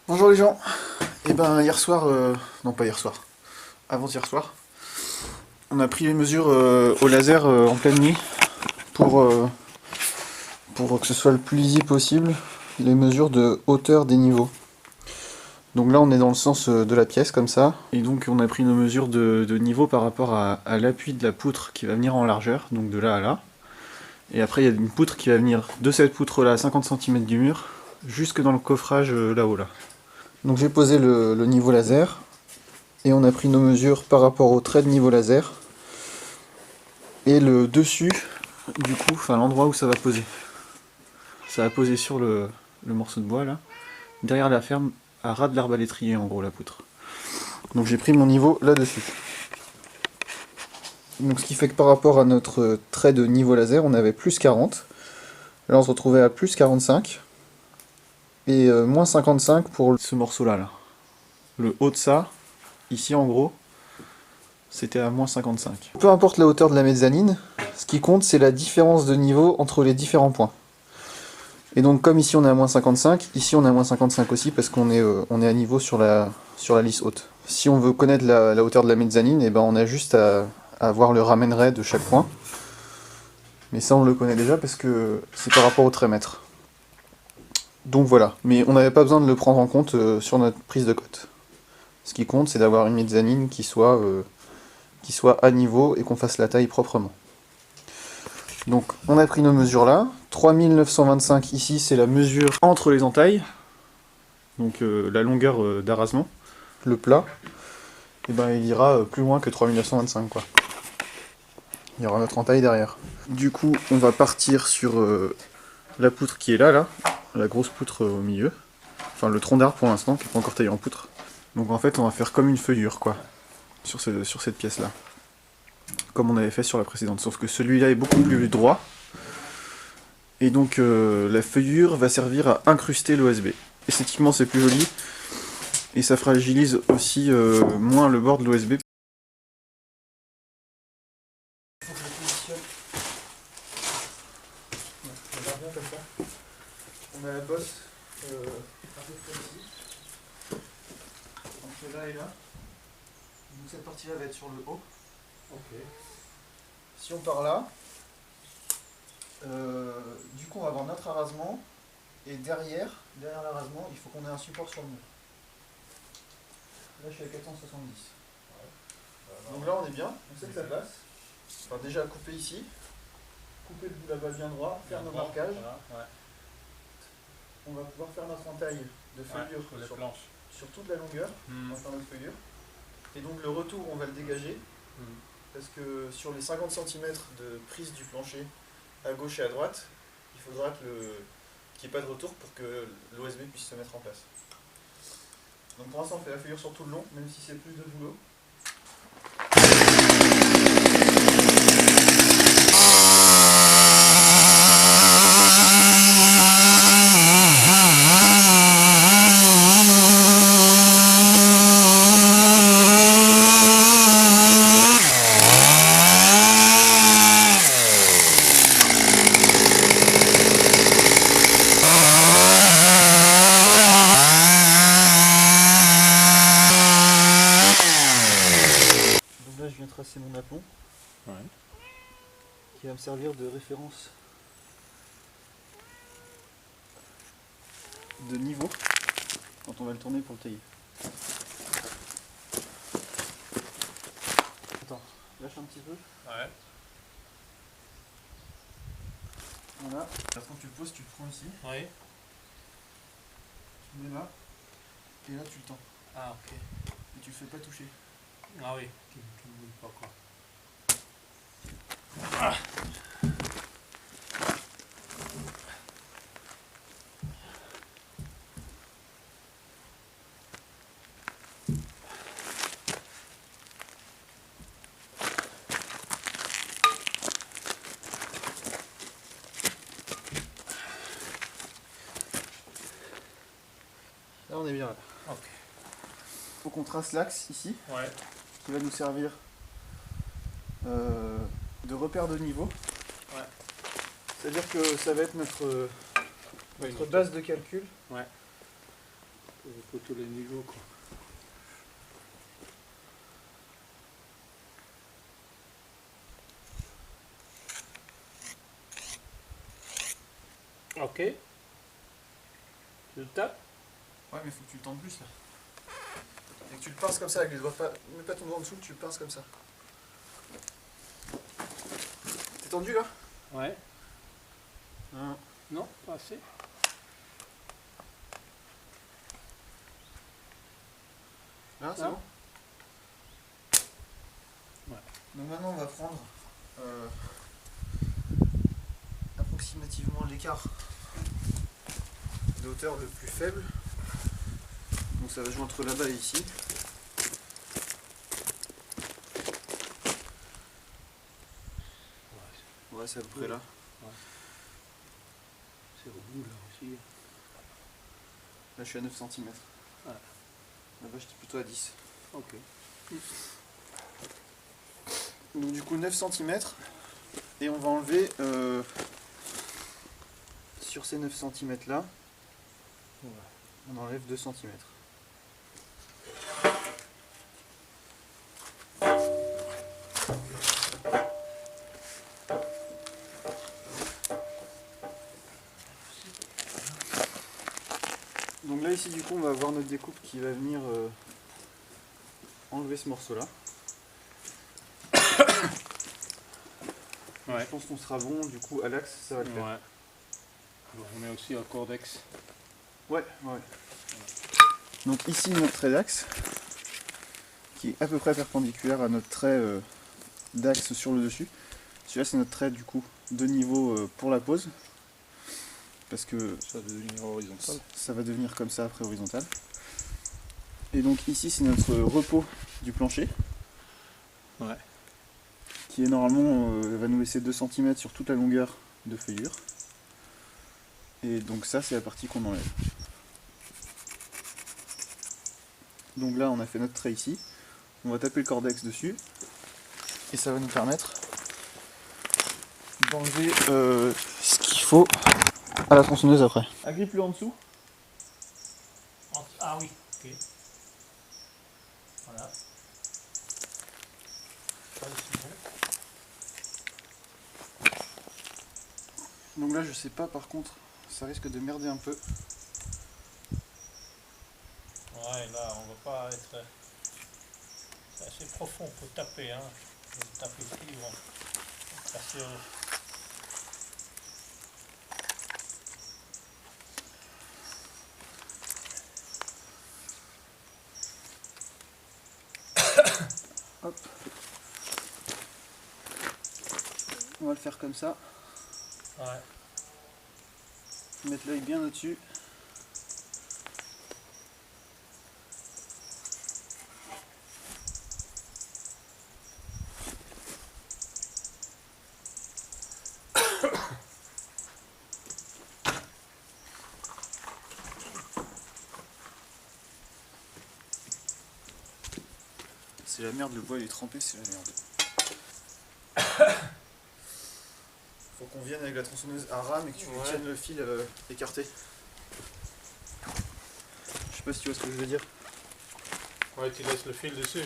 Bonjour les gens. Et ben hier soir, non pas hier soir, avant-hier soir, on a pris les mesures au laser en pleine nuit pour, euh, pour que ce soit le plus lisible possible, les mesures de hauteur des niveaux. Donc là on est dans le sens de la pièce comme ça, et donc on a pris nos mesures de niveau par rapport à l'appui de la poutre qui va venir en largeur, donc de là à là. Et après il y a une poutre qui va venir de cette poutre là à 50 cm du mur, jusque dans le coffrage là-haut là. Donc j'ai posé le niveau laser, et on a pris nos mesures par rapport au trait de niveau laser et le dessus du coup, enfin l'endroit où ça va poser. Ça va poser sur le morceau de bois là, derrière la ferme, à ras de l'arbalétrier en gros la poutre. Donc j'ai pris mon niveau là-dessus. Donc ce qui fait que par rapport à notre trait de niveau laser, on avait plus 40. Là on se retrouvait à plus 45. Et moins 55 pour ce morceau là. Le haut de ça, ici en gros, c'était à moins 55. Peu importe la hauteur de la mezzanine, ce qui compte c'est la différence de niveau entre les différents points. Et donc comme ici on est à moins 55, ici on est à moins 55 aussi parce qu'on est, on est à niveau sur la lisse haute. Si on veut connaître la hauteur de la mezzanine, et ben on a juste à voir le ramènerait de chaque point. Mais ça on le connaît déjà parce que c'est par rapport au trait mètre. Donc voilà, mais on n'avait pas besoin de le prendre en compte sur notre prise de cote. Ce qui compte c'est d'avoir une mezzanine qui soit à niveau et qu'on fasse la taille proprement. Donc on a pris nos mesures là, 3925 ici c'est la mesure entre les entailles, donc la longueur d'arasement. Le plat, et ben il ira plus loin que 3925 quoi. Il y aura notre entaille derrière. Du coup on va partir sur la poutre qui est là, la grosse poutre au milieu, enfin le tronc d'arbre pour l'instant qui n'est pas encore taillé en poutre. Donc en fait on va faire comme une feuillure quoi, sur cette pièce là. Comme on avait fait sur la précédente, sauf que celui-là est beaucoup plus droit. Et donc la feuillure va servir à incruster l'OSB. Esthétiquement c'est plus joli, et ça fragilise aussi moins le bord de l'OSB. On a la bosse un peu près ici, entre là et là. Donc cette partie-là va être sur le haut. Ok. Si on part là, du coup on va avoir notre arasement, et derrière l'arasement, il faut qu'on ait un support sur le mur. Là je suis à 470. Ouais. Donc là on est bien, on sait que ça passe. Enfin déjà couper ici, couper le bout là-bas bien droit, faire nos marquages. Voilà, ouais. On va pouvoir faire notre entaille de feuillure sur toute la longueur. On va faire notre feuillure. Et donc le retour on va le dégager. Parce que sur les 50 cm de prise du plancher à gauche et à droite, il faudra qu'il n'y ait pas de retour pour que l'OSB puisse se mettre en place. Donc pour l'instant on fait la feuillure sur tout le long, même si c'est plus de boulot. Tracer mon aplomb, Ouais. qui va me servir de référence de niveau quand on va le tourner pour le tailler. Attends, lâche un petit peu. Ouais. Voilà. Quand tu le poses, tu le prends ici, Oui. tu le mets là, et là tu le tends. Ah, ok. Et tu le fais pas toucher. Ah oui, tu ne bouges pas quoi. Là on est bien là. Ok. Faut qu'on trace l'axe ici, Ouais. qui va nous servir de repère de niveau. Ouais. C'est-à-dire que ça va être notre base de calcul. Ouais. pour tous les niveaux quoi. Ok. Tu le tapes? Ouais, mais faut que tu le tendes plus là. Et que tu le pinces comme ça avec les doigts. Mets pas ton doigt en dessous, tu le pinces comme ça. T'es tendu là? Ouais. Non. Non, pas assez. Là, c'est Là. bon? Ouais. Donc maintenant on va prendre approximativement l'écart de hauteur le plus faible. Donc ça va jouer entre là-bas et ici. Ouais, c'est à peu près là. Ouais. C'est au bout là aussi. Là je suis à 9 cm. Ouais. Là-bas j'étais plutôt à 10. Ok. Donc du coup 9 cm. Et on va enlever sur ces 9 cm là, Ouais. on enlève 2 cm. Donc là ici du coup on va avoir notre découpe qui va venir enlever ce morceau là. Ouais. Je pense qu'on sera bon, du coup à l'axe ça va le faire. Ouais. Bon, on met aussi un cordex. Ouais. Donc ici notre trait d'axe qui est à peu près perpendiculaire à notre trait d'axe sur le dessus. Celui-là c'est notre trait du coup de niveau pour la pose. Parce que Ça va devenir horizontal. ça va devenir comme ça après horizontal. Et donc ici c'est notre repos du plancher. Ouais. Qui est normalement va nous laisser 2 cm sur toute la longueur de feuillure. Et donc ça c'est la partie qu'on enlève. Donc là on a fait notre trait ici. On va taper le cordex dessus. Et ça va nous permettre d'enlever ce qu'il faut à la tronçonneuse après. Agrippe-le en dessous. Ah oui, ok. Voilà. Ça c'est bon. Donc là je sais pas par contre, ça risque de merder un peu. Ouais, là on va pas être. C'est assez profond pour taper, hein. On va taper ici, ils vont passer au. Hop. On va le faire comme ça. Ouais. Mettre l'œil bien au-dessus. C'est la merde, le bois il est trempé, c'est la merde. Faut qu'on vienne avec la tronçonneuse à rame et que tu tiennes le fil écarté. Je sais pas si tu vois ce que je veux dire. Ouais, tu laisses le fil dessus.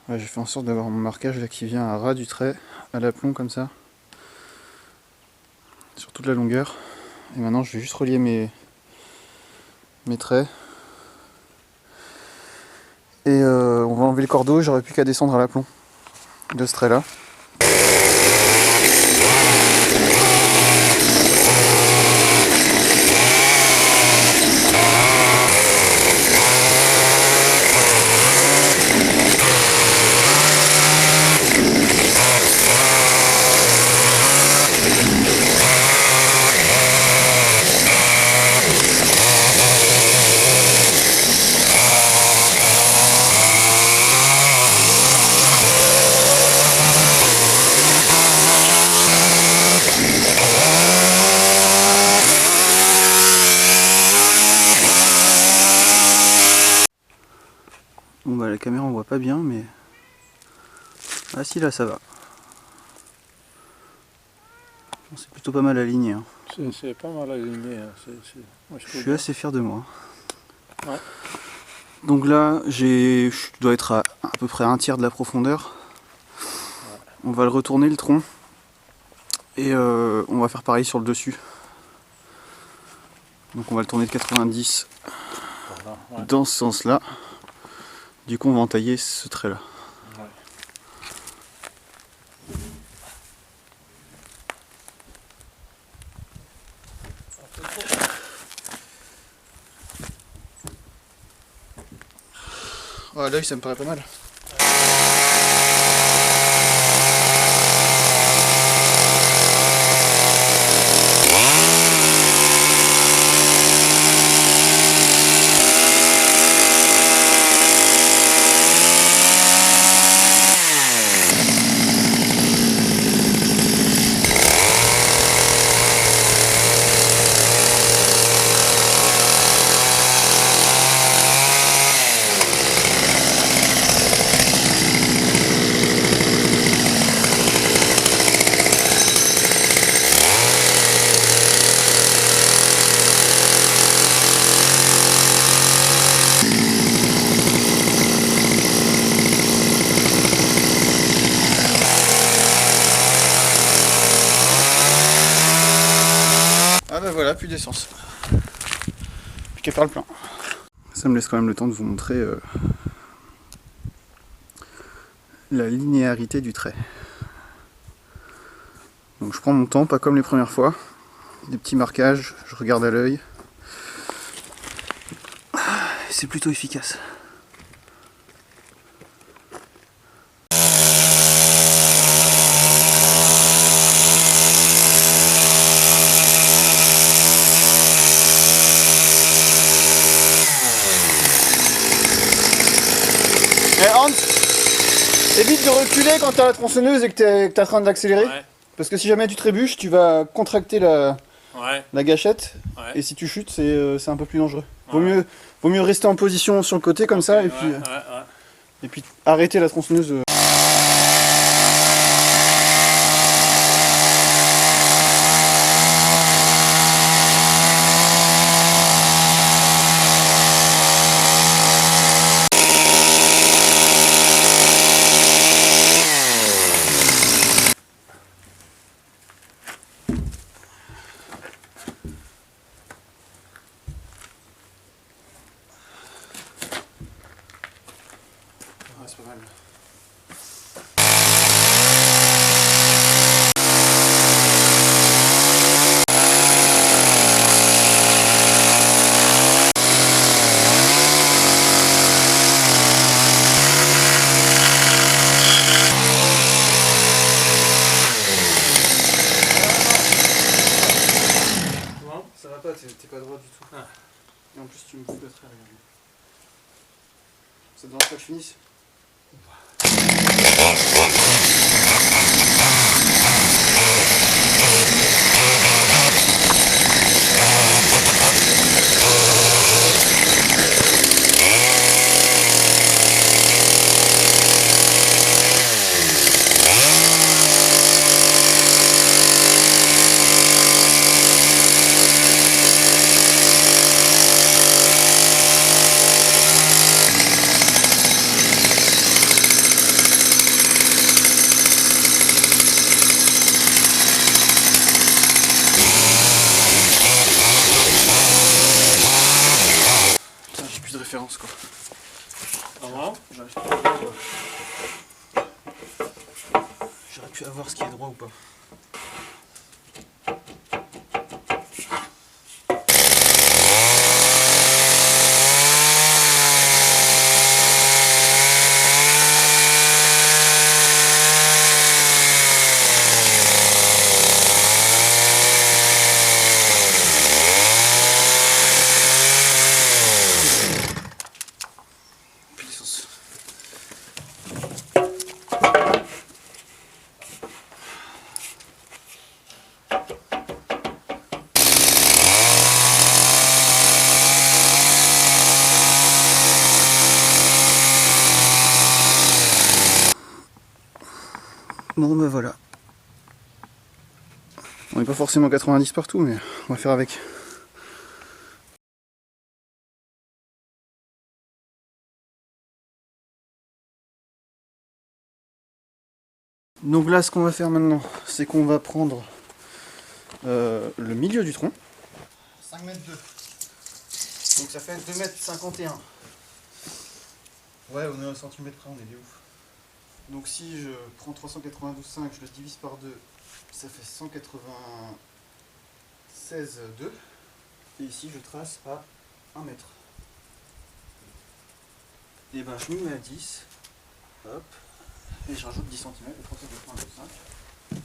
Ouais, j'ai fait en sorte d'avoir mon marquage là qui vient à ras du trait, à l'aplomb comme ça, sur toute la longueur. Et maintenant je vais juste relier mes traits. Et on va enlever le cordeau, j'aurais plus qu'à descendre à l'aplomb de ce trait là. Bon bah la caméra on voit pas bien mais... Ah si là ça va. C'est plutôt pas mal aligné. Hein. C'est pas mal aligné. Hein. Moi, je suis assez fier de moi. Ouais. Donc là je dois être à peu près un tiers de la profondeur. Ouais. On va le retourner le tronc. Et on va faire pareil sur le dessus. Donc on va le tourner de 90 voilà, ouais. Dans ce sens là. Du coup on va entailler ce trait là. Ouais. Oh, l'œil ça me paraît pas mal. Ah bah voilà, plus d'essence. Plus qu'à faire le plein. Ça me laisse quand même le temps de vous montrer la linéarité du trait. Donc je prends mon temps, pas comme les premières fois. Des petits marquages, je regarde à l'œil. C'est plutôt efficace. Hans, évite de reculer quand t'as la tronçonneuse et que t'es en train d'accélérer. Ouais. Parce que si jamais tu trébuches, tu vas contracter la gâchette. Ouais. Et si tu chutes, c'est un peu plus dangereux. Ouais. Vaut mieux rester en position sur le côté comme ça et puis arrêter la tronçonneuse. C'est pas mal. Non, ça va pas, t'es pas droit du tout. Ah. Et en plus tu me coupes le trait, regarde. Ça te dérange pas que je finisse ? De référence quoi. J'aurais pu avoir ce qui est droit ou pas. Bon ben voilà. On n'est pas forcément 90 partout, mais on va faire avec. Donc là, ce qu'on va faire maintenant, c'est qu'on va prendre le milieu du tronc. 5 mètres 2. Donc ça fait 2 mètres 51. Ouais, on est à un centimètre près, on est des ouf. Donc si je prends 392,5, je le divise par 2, ça fait 196,2. Et ici, je trace à 1 mètre. Et ben je me mets à 10. Hop. Et je rajoute 10 cm et 392,5.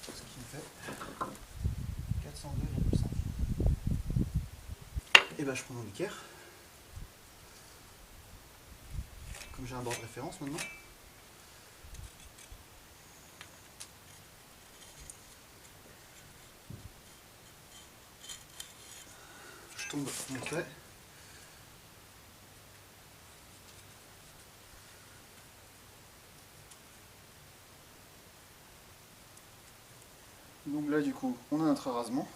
Ce qui me fait 402,5. Et ben je prends mon équerre. Comme j'ai un bord de référence maintenant. Je tombe mon trait. Donc là du coup on a un trait rasement.